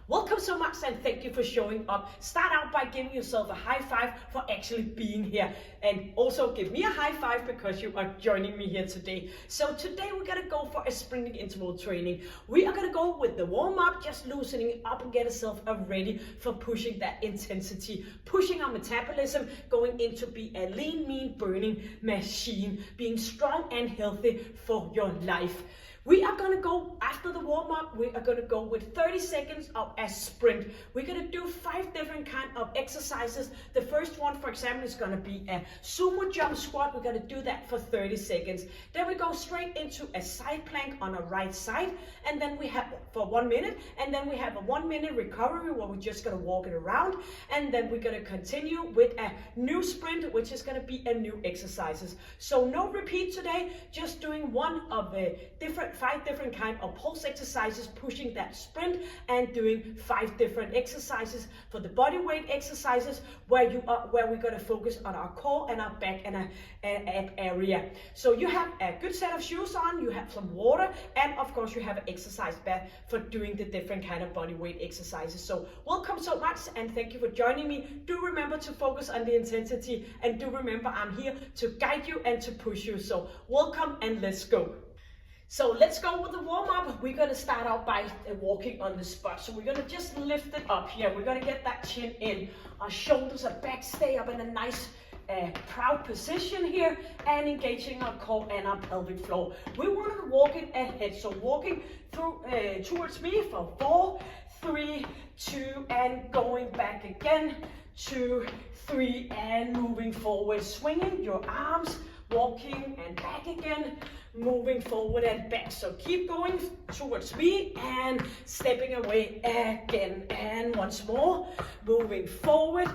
Welcome so much and thank you for showing up. Start out by giving yourself a high five for actually being here, and also give me a high five because you are joining me here today. So today we're gonna go for a sprinting interval training. We are gonna go with the warm up, just loosening up and get yourself ready for pushing that intensity, pushing our metabolism, going into be a lean, mean, burning machine, being strong and healthy for your life. We are going to go, after the warm-up, we are going to go with 30 seconds of a sprint. We're going to do 5 different kind of exercises. The first one, for example, is going to be a sumo jump squat. We're going to do that for 30 seconds. Then we go straight into a side plank on our right side. And then we have for 1 minute. And then we have a 1 minute recovery where we're just going to walk it around. And then we're going to continue with a new sprint, which is going to be a new exercises. So no repeat today, just doing one of the 5 different kind of pulse exercises, pushing that sprint, and doing 5 different exercises for the body weight exercises where we're going to focus on our core and our back and our ab area. So you have a good set of shoes on, you have some water, and of course you have an exercise bag for doing the different kind of body weight exercises. So welcome so much and thank you for joining me. Do remember to focus on the intensity, and do remember I'm here to guide you and to push you. So welcome and let's go. So let's go with the warm-up. We're going to start out by walking on the spot. So we're going to just lift it up here. We're going to get that chin in. Our shoulders are back, stay up in a nice proud position here, and engaging our core and our pelvic floor. We want to walk it ahead. So walking through towards me for 4, 3, 2, and going back again. 2, 3, and moving forward. Swinging your arms, walking and back again. Moving forward and back. So keep going towards me and stepping away again. And once more, moving forward.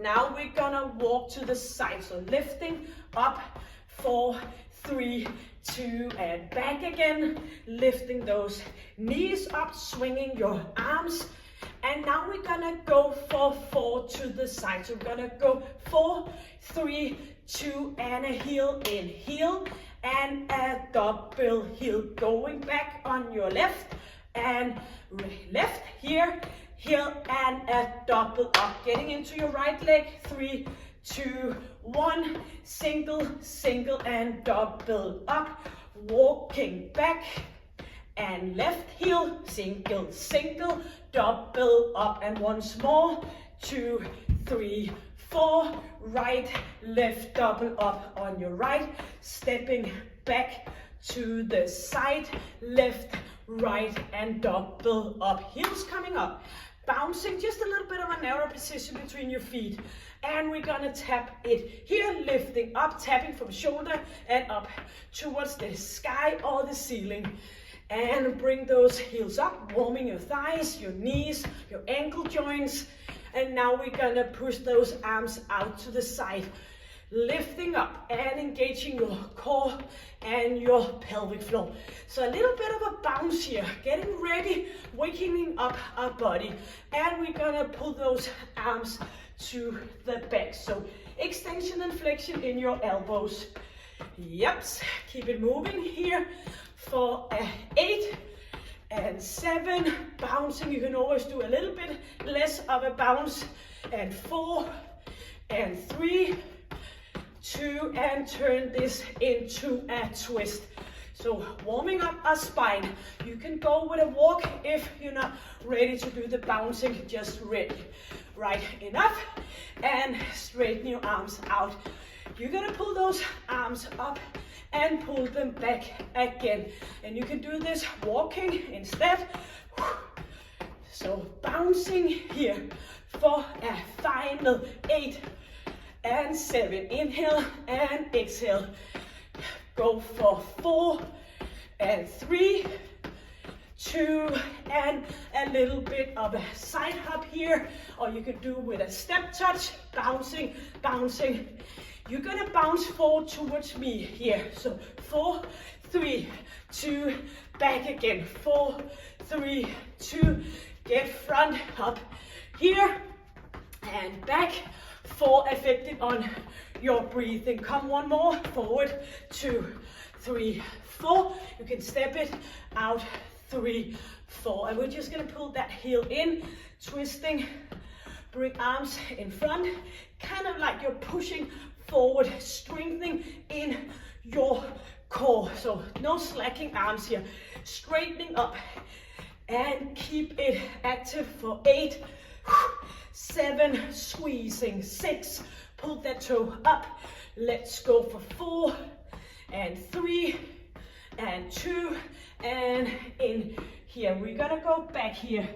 Now we're gonna walk to the side. So lifting up, 4, 3, 2, and back again. Lifting those knees up, swinging your arms. And now we're gonna go for 4 to the side. So we're gonna go 4, 3, 2, and a heel in, heel, and a double heel. Going back on your left, and left here, heel, and a double up. Getting into your right leg, 3, 2, 1, single, single, and double up. Walking back, and left heel, single, single, double up, and once more, 2, 3, 4, right, left, double up on your right, stepping back to the side, left, right, and double up, heels coming up, bouncing just a little bit of a narrow position between your feet, and we're gonna tap it here, lifting up, tapping from shoulder and up towards the sky or the ceiling. And bring those heels up, warming your thighs, your knees, your ankle joints. And now we're gonna push those arms out to the side, lifting up and engaging your core and your pelvic floor. So a little bit of a bounce here, getting ready, waking up our body. And we're gonna pull those arms to the back. So extension and flexion in your elbows. Yep, keep it moving here. For 8 and 7, bouncing. You can always do a little bit less of a bounce. And 4 and 3, 2, and turn this into a twist. So warming up our spine. You can go with a walk if you're not ready to do the bouncing, just ready. Right, enough. And straighten your arms out. You're gonna pull those arms up and pull them back again. And you can do this walking instead. So bouncing here for a final 8 and 7. Inhale and exhale. Go for 4 and 3, 2, and a little bit of a side hop here. Or you could do with a step touch, bouncing, bouncing. You're gonna bounce forward towards me here. So 4, 3, 2, back again. 4, 3, 2, get front up here and back. 4, affected on your breathing. Come one more, forward, 2, 3, 4. You can step it out, 3, 4. And we're just gonna pull that heel in, twisting, bring arms in front, kind of like you're pushing forward, strengthening in your core. So no slacking arms here, straightening up and keep it active for 8, 7, squeezing, 6, pull that toe up. Let's go for 4 and 3 and 2 and in here. We're gonna go back here,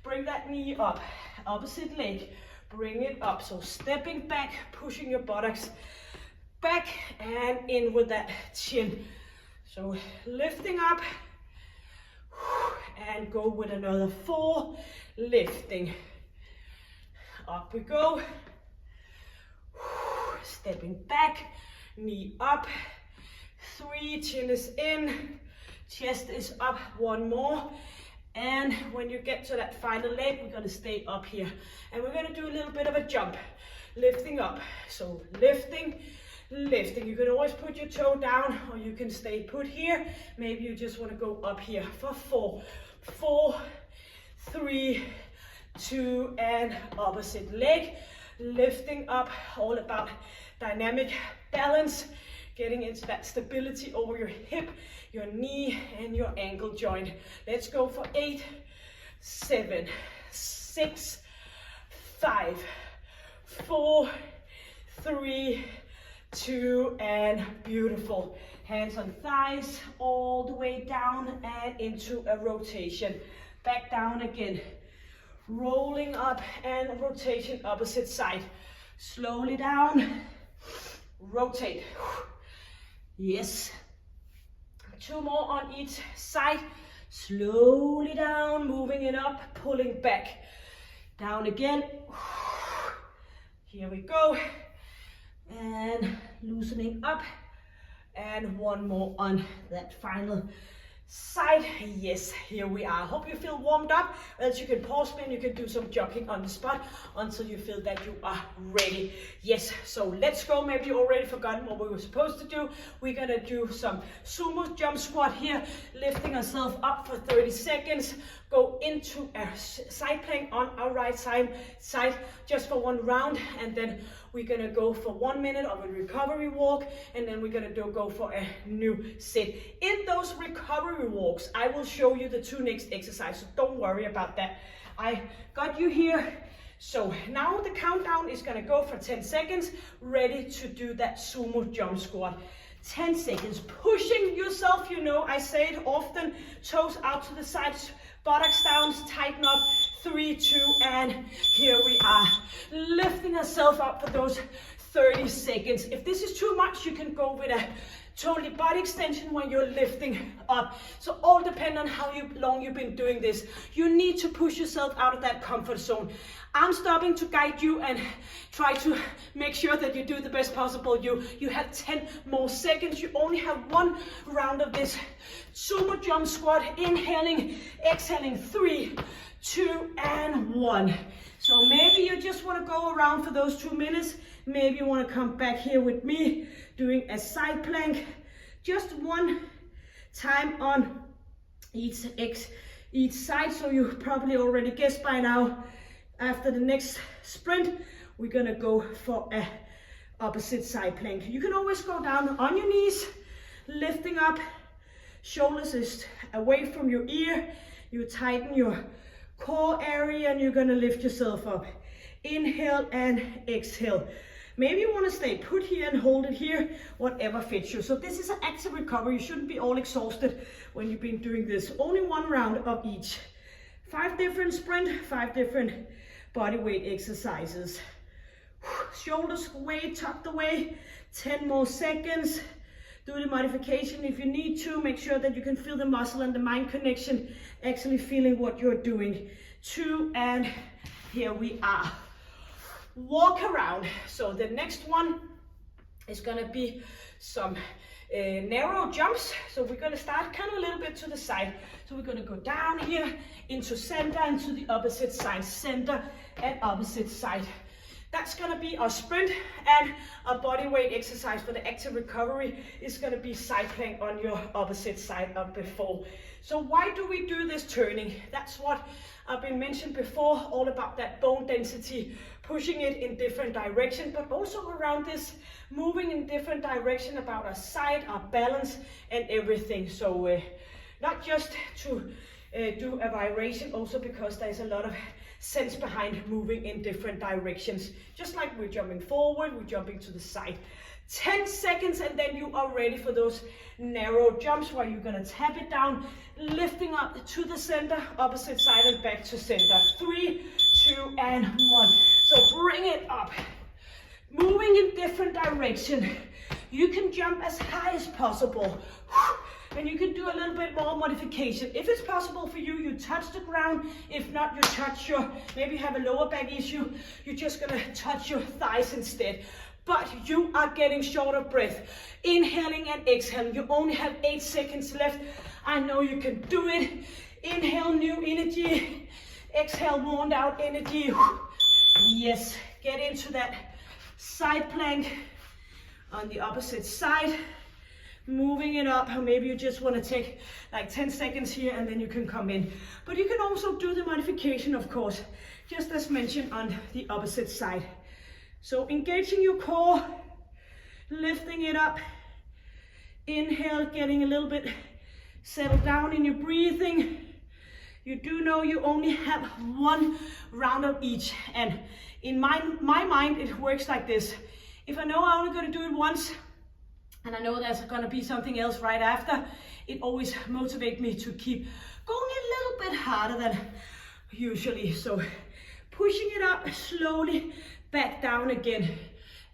bring that knee up, opposite leg, bring it up. So stepping back, pushing your buttocks back and in with that chin. So lifting up and go with another 4, lifting. Up we go. Stepping back, knee up. 3, chin is in, chest is up. 1 more. And when you get to that final leg, we're gonna stay up here. And we're gonna do a little bit of a jump, lifting up. So lifting, lifting. You can always put your toe down or you can stay put here. Maybe you just wanna go up here for 4, 4, 3, 2, and opposite leg. Lifting up, all about dynamic balance, getting into that stability over your hip, your knee, and your ankle joint. Let's go for 8, 7, 6, 5, 4, 3, 2, and beautiful. Hands on thighs, all the way down and into a rotation. Back down again. Rolling up and rotation opposite side. Slowly down, rotate. Yes. 2 more on each side. Slowly down, moving it up, pulling back. Down again. Here we go. And loosening up. And 1 more on that final side. Yes, here we are. Hope you feel warmed up, else you can pause me and you can do some jogging on the spot until you feel that you are ready. Yes, so let's go. Maybe you already forgotten what we were supposed to do. We're gonna do some sumo jump squat here, lifting ourselves up for 30 seconds. Go into a side plank on our right side just for 1 round, and then we're gonna go for 1 minute of a recovery walk, and then we're gonna go for a new set. In those recovery walks, I will show you the 2 next exercises, so don't worry about that. I got you here. So now the countdown is gonna go for 10 seconds, ready to do that sumo jump squat. 10 seconds, pushing yourself, you know, I say it often, toes out to the sides, buttocks down, tighten up. 3, 2, and here we are. Lifting ourselves up for those 30 seconds. If this is too much, you can go with a totally body extension when you're lifting up. So all depend on how long you've been doing this. You need to push yourself out of that comfort zone. I'm stopping to guide you and try to make sure that you do the best possible. You have 10 more seconds. You only have 1 round of this sumo jump squat. Inhaling, exhaling. 3, 2, and 1. So maybe you just want to go around for those 2 minutes. Maybe you want to come back here with me doing a side plank. Just 1 time on each side. So you probably already guessed by now, after the next sprint, we're gonna go for a opposite side plank. You can always go down on your knees, lifting up, shoulders is away from your ear. You tighten your core area and you're gonna lift yourself up. Inhale and exhale. Maybe you want to stay put here and hold it here, whatever fits you. So this is an active recovery. You shouldn't be all exhausted when you've been doing this. Only 1 round of each. 5 different sprint, 5 different body weight exercises. Shoulders away, tucked away. 10 more seconds. Do the modification if you need to. Make sure that you can feel the muscle and the mind connection, actually feeling what you're doing. 2, and here we are. Walk around. So the next one is gonna be some narrow jumps. So we're gonna start kind of a little bit to the side. So we're gonna go down here into center and to the opposite side, center and opposite side. That's gonna be our sprint, and our body weight exercise for the active recovery is gonna be side plank on your opposite side of before. So why do we do this turning? That's what I've been mentioned before, all about that bone density, pushing it in different direction, but also around this moving in different direction about our side, our balance, and everything. So not just to do a variation, also because there's a lot of sense behind moving in different directions. Just like we're jumping forward, we're jumping to the side. 10 seconds and then you are ready for those narrow jumps where you're gonna tap it down, lifting up to the center, opposite side and back to center. 3, 2, and 1. So bring it up. Moving in different direction. You can jump as high as possible. And you can do a little bit more modification. If it's possible for you, you touch the ground. If not, you touch your, maybe you have a lower back issue, you're just gonna touch your thighs instead. But you are getting short of breath. Inhaling and exhaling. You only have 8 seconds left. I know you can do it. Inhale, new energy. Exhale, worn out energy. Yes, get into that side plank on the opposite side. Moving it up, or maybe you just want to take like 10 seconds here and then you can come in. But you can also do the modification, of course, just as mentioned on the opposite side. So engaging your core, lifting it up. Inhale, getting a little bit settled down in your breathing. You do know you only have 1 round of each, and in my mind it works like this. If I know I'm only going to do it once, and I know there's gonna be something else right after, it always motivates me to keep going a little bit harder than usually. So pushing it up slowly, back down again.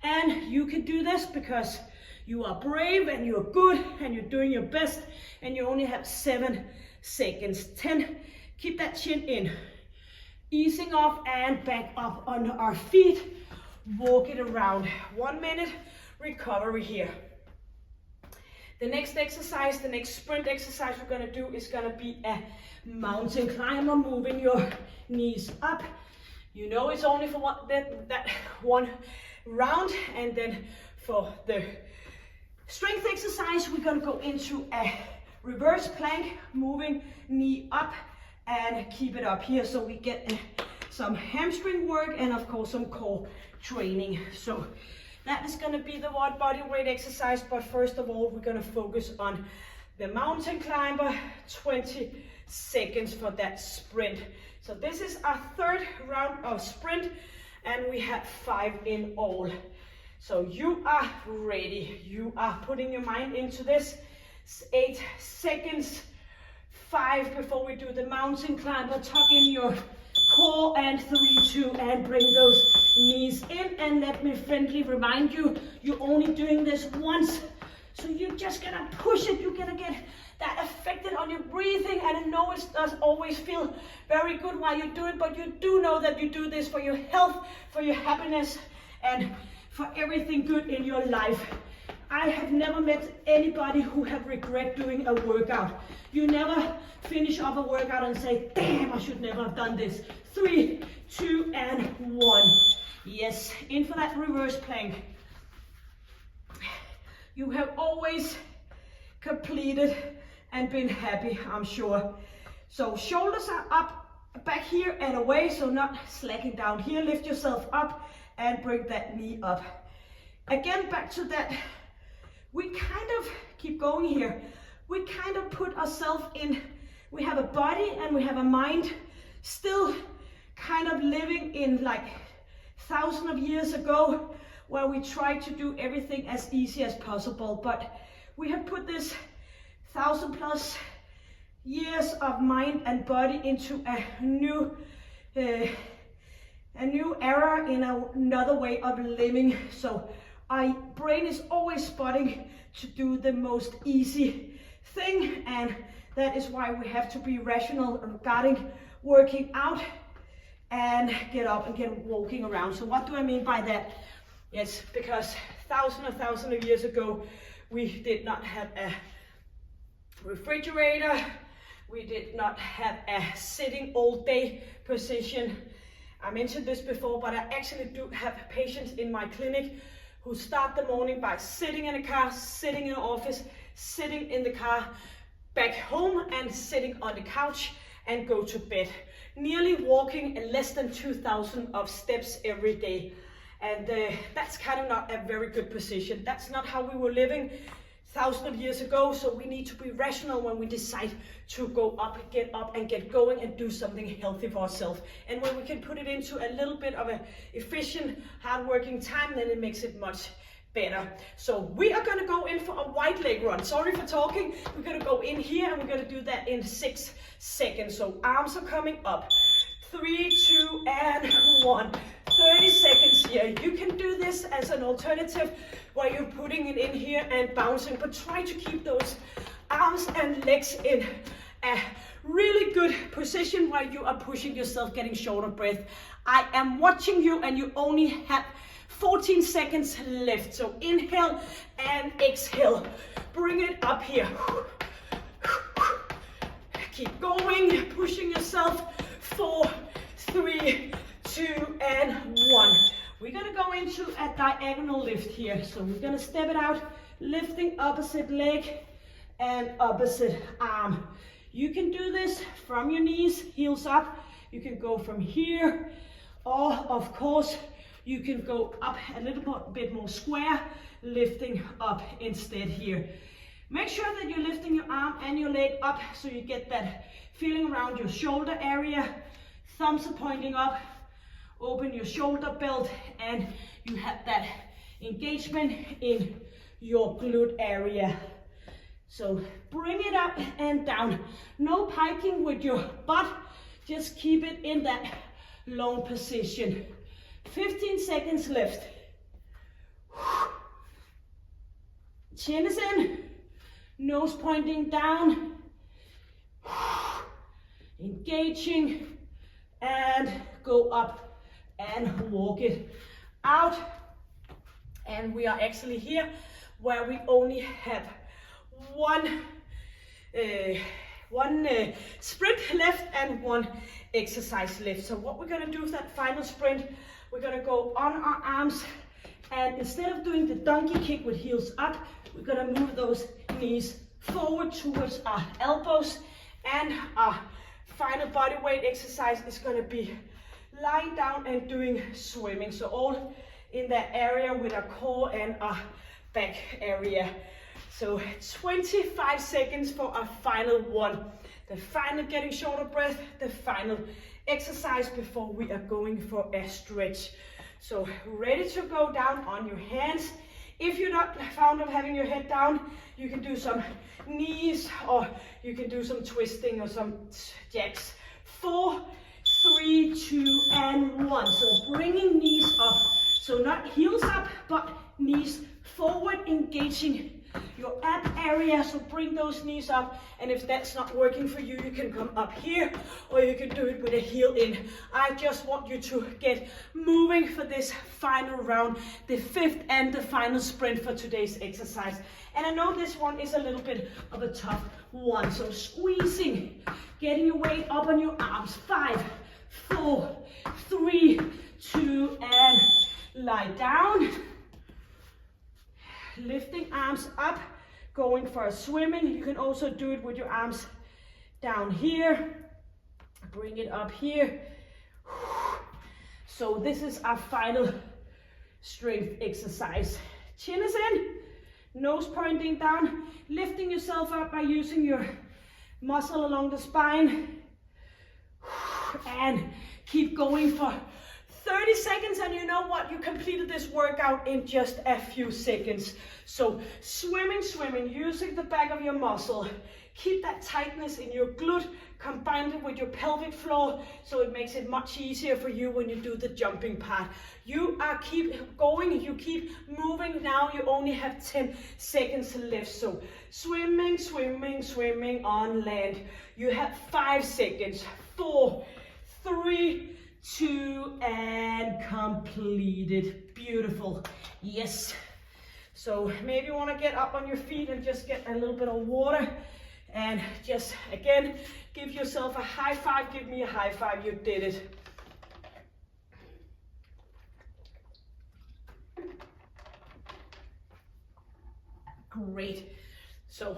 And you can do this because you are brave and you're good and you're doing your best, and you only have 7 seconds. 10, keep that chin in. Easing off and back up on our feet. Walk it around. 1 minute recovery here. The next exercise, the next sprint exercise we're gonna do is gonna be a mountain climber, moving your knees up. You know it's only for that 1 round, and then for the strength exercise, we're gonna go into a reverse plank, moving knee up and keep it up here so we get some hamstring work and of course some core training. So that is going to be the body weight exercise, but first of all, we're going to focus on the mountain climber, 20 seconds for that sprint. So this is our 3rd round of sprint, and we have 5 in all. So you are ready. You are putting your mind into this. 8 seconds, 5 before we do the mountain climber. Tuck in your core, and 3, 2, and bring those knees in. And let me friendly remind you, you're only doing this once, so you're just gonna push it. You're gonna get that affected on your breathing, and I know it does always feel very good while you do it, but you do know that you do this for your health, for your happiness, and for everything good in your life. I have never met anybody who have regret doing a workout. You never finish off a workout and say, damn, I should never have done this. 3, 2, and 1. Yes, in for that reverse plank. You have always completed and been happy, I'm sure. So shoulders are up, back here and away, so not slacking down here. Lift yourself up and bring that knee up. Again, back to that. We kind of keep going here. We kind of put ourselves in, we have a body and we have a mind still kind of living in like thousands of years ago, where we try to do everything as easy as possible. But we have put this 1,000+ years of mind and body into a new era in another way of living. So our brain is always spotting to do the most easy thing, and that is why we have to be rational regarding working out and get up and get walking around. So what do I mean by that? Yes, because thousands of years ago, we did not have a refrigerator. We did not have a sitting all day position. I mentioned this before, but I actually do have patients in my clinic who start the morning by sitting in a car, sitting in an office, sitting in the car, back home and sitting on the couch and go to bed. Nearly walking less than 2,000 of steps every day. And that's kind of not a very good position. That's not how we were living thousands of years ago, so we need to be rational when we decide to go up and get going and do something healthy for ourselves. And when we can put it into a little bit of an efficient, hard-working time, then it makes it much better. So we are going to go in for a wide leg run. Sorry for talking. We're going to go in here and we're going to do that in 6 seconds. So arms are coming up. 3, 2, and 1. 30 seconds here. You can do this as an alternative while you're putting it in here and bouncing, but try to keep those arms and legs in a really good position while you are pushing yourself, getting short of breath. I am watching you and you only have 14 seconds left. So inhale and exhale. Bring it up here. Keep going, pushing yourself. 4, 3, 2, and 1. We're going to go into a diagonal lift here. So we're going to step it out, lifting opposite leg and opposite arm. You can do this from your knees, heels up. You can go from here, or of course, you can go up a little bit more square, lifting up instead here. Make sure that you're lifting your arm and your leg up so you get that feeling around your shoulder area. Thumbs are pointing up. Open your shoulder belt and you have that engagement in your glute area. So bring it up and down. No piking with your butt. Just keep it in that long position. 15 seconds left. Chin is in. Nose pointing down. Engaging. And go up and walk it out. And we are actually here where we only have one sprint left and one exercise left. So what we're going to do is that final sprint, we're going to go on our arms, and instead of doing the donkey kick with heels up, we're going to move those knees forward towards our elbows, and our final body weight exercise is going to be lying down and doing swimming. So all in that area with our core and our back area. So 25 seconds for our final one. The final getting short of breath, the final exercise before we are going for a stretch. So ready to go down on your hands. If you're not fond of having your head down, you can do some knees or you can do some twisting or some jacks. 4, 3, 2, and 1. So bringing knees up. So not heels up, but knees forward, engaging your ab area. So bring those knees up. And if that's not working for you, you can come up here or you can do it with a heel in. I just want you to get moving for this final round, the 5th and the final sprint for today's exercise. And I know this one is a little bit of a tough one. So squeezing, getting your weight up on your arms. 5, 4, 3, 2, and lie down. Lifting arms up, going for a swimming. You can also do it with your arms down here. Bring it up here. So this is our final strength exercise. Chin is in, nose pointing down, lifting yourself up by using your muscle along the spine. And keep going for 30 seconds, and you know what? You completed this workout in just a few seconds. So swimming, using the back of your muscle. Keep that tightness in your glute, combine it with your pelvic floor, so it makes it much easier for you when you do the jumping part. You keep going, you keep moving. Now you only have 10 seconds left. So swimming on land. You have 5 seconds. 4, 3, 2, and completed. Beautiful. Yes. So maybe you want to get up on your feet and just get a little bit of water and just again give yourself a high five. Give me a high five. You did it. Great. So,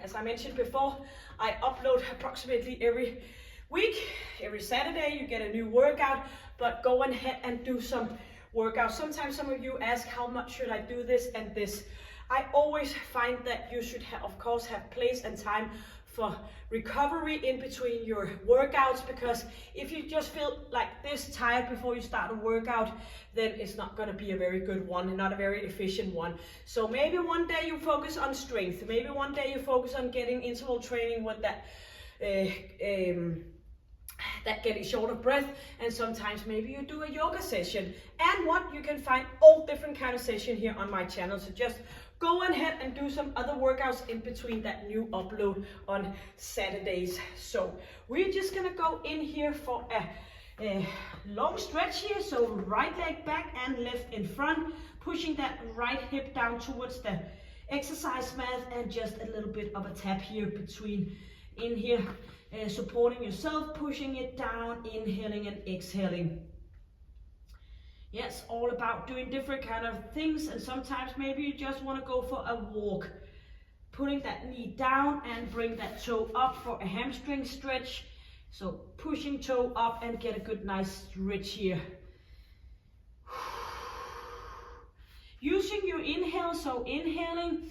as I mentioned before, I upload approximately every week. Every Saturday you get a new workout, but go ahead and do some workouts. Sometimes some of you ask, how much should I do this and this? I always find that you should of course have place and time for recovery in between your workouts, because if you just feel like this tired before you start a workout, then it's not going to be a very good one and not a very efficient one. So maybe one day you focus on strength, maybe one day you focus on getting interval training with that getting short of breath, and sometimes maybe you do a yoga session. And what you can find all different kind of session here on my channel, so just go ahead and do some other workouts in between that new upload on Saturdays. So we're just gonna go in here for a long stretch here. So right leg back and left in front, pushing that right hip down towards the exercise mat, and just a little bit of a tap here between in here, supporting yourself, pushing it down, inhaling and exhaling. Yes, all about doing different kind of things, and sometimes maybe you just want to go for a walk. Putting that knee down and bring that toe up for a hamstring stretch. So pushing toe up and get a good nice stretch here. Using your inhale, so inhaling,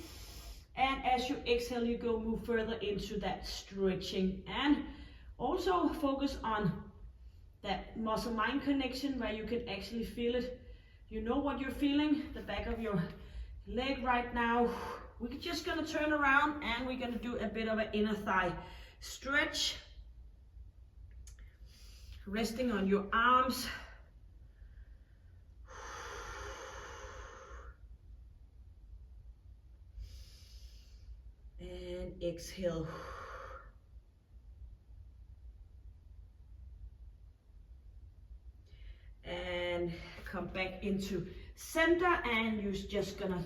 and as you exhale you go move further into that stretching, and also focus on that muscle-mind connection where you can actually feel it. You know what you're feeling, the back of your leg right now. We're just gonna turn around and we're gonna do a bit of an inner thigh stretch. Resting on your arms. And exhale. And come back into center, and you're just gonna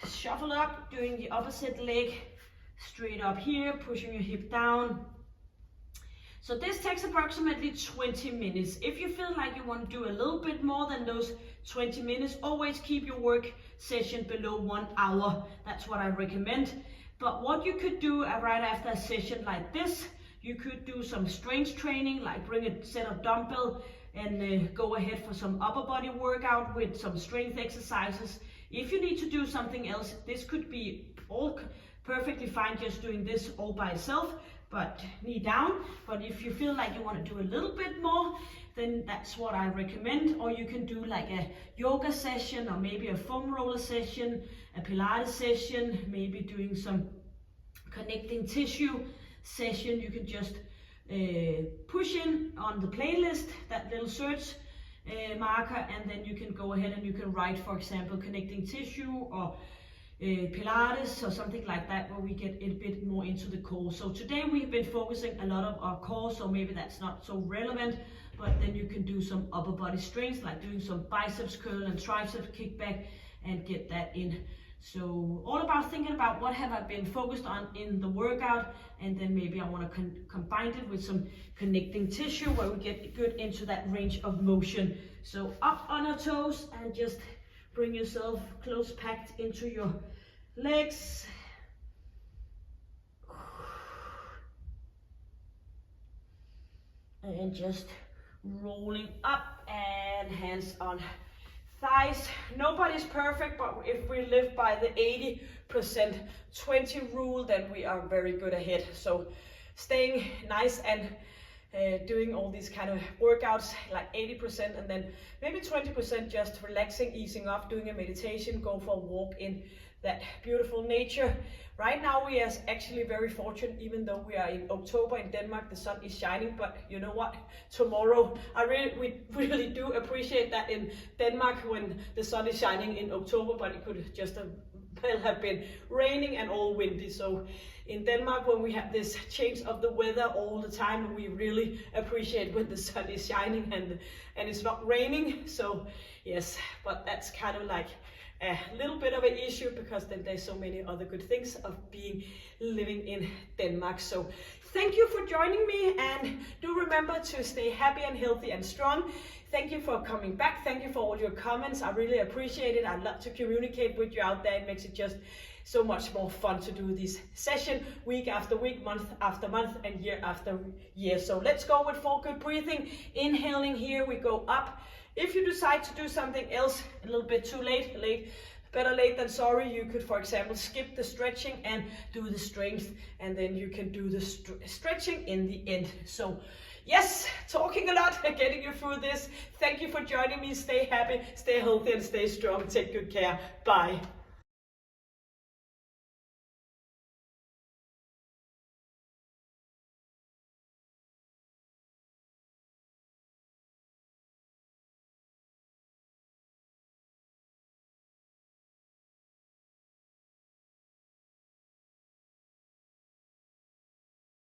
shuffle up, doing the opposite leg straight up here, pushing your hip down. So this takes approximately 20 minutes. If you feel like you want to do a little bit more than those 20 minutes, always keep your work session below 1 hour. That's what I recommend. But what you could do right after a session like this, you could do some strength training, like bring a set of dumbbell and go ahead for some upper body workout with some strength exercises. If you need to do something else, this could be all perfectly fine just doing this all by itself, but knee down. But if you feel like you want to do a little bit more, then that's what I recommend. Or you can do like a yoga session, or maybe a foam roller session, a Pilates session, maybe doing some connecting tissue session. You can just push in on the playlist, that little search marker, and then you can go ahead and you can write, for example, connecting tissue or Pilates or something like that, where we get a bit more into the core. So today we've been focusing a lot of our core, so maybe that's not so relevant, but then you can do some upper body strength, like doing some biceps curl and triceps kickback, and get that in. So all about thinking about what have I been focused on in the workout, and then maybe I want to combine it with some connecting tissue where we get good into that range of motion. So up on our toes, and just bring yourself close packed into your legs. And just rolling up, and hands on thighs. Nobody's perfect, but if we live by the 80% 20 rule, then we are very good ahead. So staying nice and doing all these kind of workouts, like 80%, and then maybe 20% just relaxing, easing off, doing a meditation, go for a walk in that beautiful nature. Right now we are actually very fortunate, even though we are in October in Denmark, the sun is shining. But you know what, tomorrow we really do appreciate that in Denmark when the sun is shining in October, but it could just well have been raining and all windy. So in Denmark, when we have this change of the weather all the time, we really appreciate when the sun is shining and it's not raining. So yes, but that's kind of like a little bit of an issue, because then there's so many other good things of living in Denmark. So Thank you for joining me, and do remember to stay happy and healthy and strong. Thank you for coming back. Thank you for all your comments. I really appreciate it. I love to communicate with you out there. It makes it just so much more fun to do this session week after week, month after month, and year after year. So let's go with 4 good breathing. Inhaling here, we go up. If you decide to do something else a little bit too late, better late than sorry, you could, for example, skip the stretching and do the strength, and then you can do the stretching in the end. So yes, talking a lot, getting you through this. Thank you for joining me. Stay happy, stay healthy, and stay strong. Take good care. Bye.